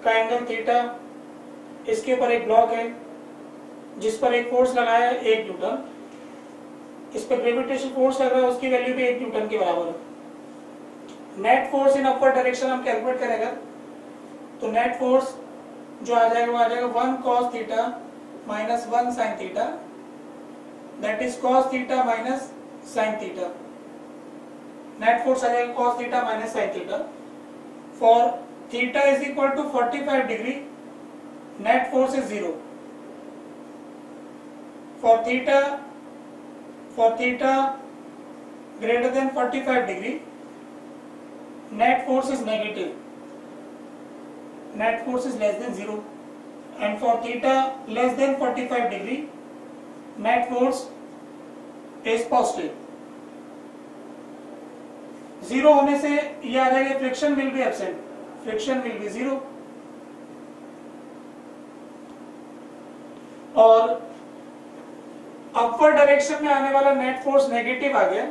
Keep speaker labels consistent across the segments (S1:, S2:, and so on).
S1: का angle theta, इसके ऊपर एक ब्लॉक है जिस पर एक फोर्स लगाया है 1 न्यूटन, इस पर ग्रेविटेशन फोर्स लग रहा है, उसकी वैल्यू भी 1 न्यूटन के बराबर है। Net force in upward direction हम कैलकुलेट करेंगे, तो नेट फोर्स जो आ जाएगा वो आ जाएगा 1 cos theta minus 1 sin theta, that is cos theta minus sin theta. Net force आ जाएगा cos theta minus sin theta. For theta is equal to 45 degree, net force is 0। for theta greater than 45 degree, net force is negative, net force is less than 0, and for theta less than 45 degree, net force is positive। 0 होने से ये आ जाएगा friction will be absent, friction will be 0। और upward direction में आने वाला net force negative आ गया,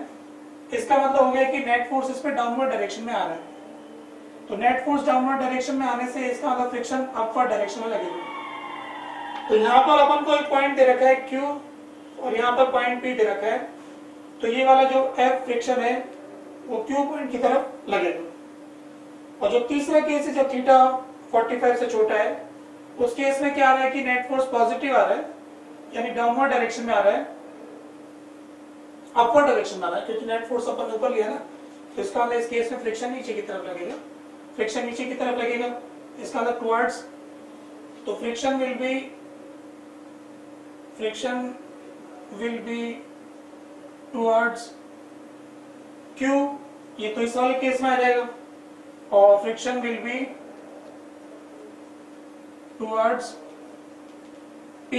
S1: इसका मतलब हो गया कि नेट फोर्स इस पे डाउनवर्ड डायरेक्शन में आ रहा है। तो नेट फोर्स डाउनवर्ड डायरेक्शन में आने से इसका मतलब फ्रिक्शन अपवर्ड डायरेक्शन में लगेगा। तो यहाँ पर अपन को एक पॉइंट दे रखा है Q और यहाँ पर पॉइंट P दे रखा है, तो ये वाला जो F फ्रिक्शन है वो Q पॉइंट की तरफ लगेगा। और जो तीसरा केस है, जब थीटा 45 से छोटा है, उस केस में क्या आ रहा है कि नेट फोर्स पॉजिटिव आ रहा है, यानी डाउनवर्ड डायरेक्शन में आ रहा है, अपवर्ड डायरेक्शन में आ रहा है, क्योंकि नेट फोर्स अपन ऊपर लिया ना, तो इसका मतलब इस केस में फ्रिक्शन नीचे की तरफ लगेगा, फ्रिक्शन नीचे की तरफ लगेगा, इसका मतलब टुवर्ड्स, तो friction will be towards Q, ये तो इस वाले केस में आ जाएगा, और friction will be towards P,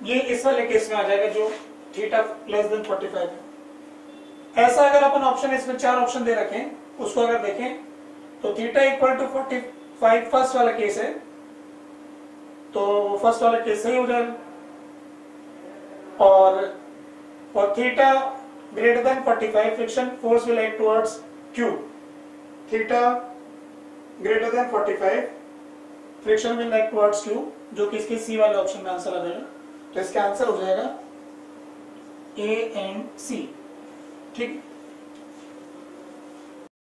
S1: ये इस वाले केस में आ जाएगा जो थीटा लेस देन 45 है। ऐसा अगर अपन ऑप्शन, इसमें 4 ऑप्शन दे रखें, उसको अगर देखें तो थीटा इक्वल टू 45 फर्स्ट वाला केस है, तो फर्स्ट वाला केस सही हो जाएगा। और theta greater than 45, friction force will act towards Q, theta greater than 45, friction will act towards Q, जो कि इसके सी वाले ऑप्शन में आंसर आ जाएगा। तो इसका आंसर हो जाएगा A एंड C। ठीक।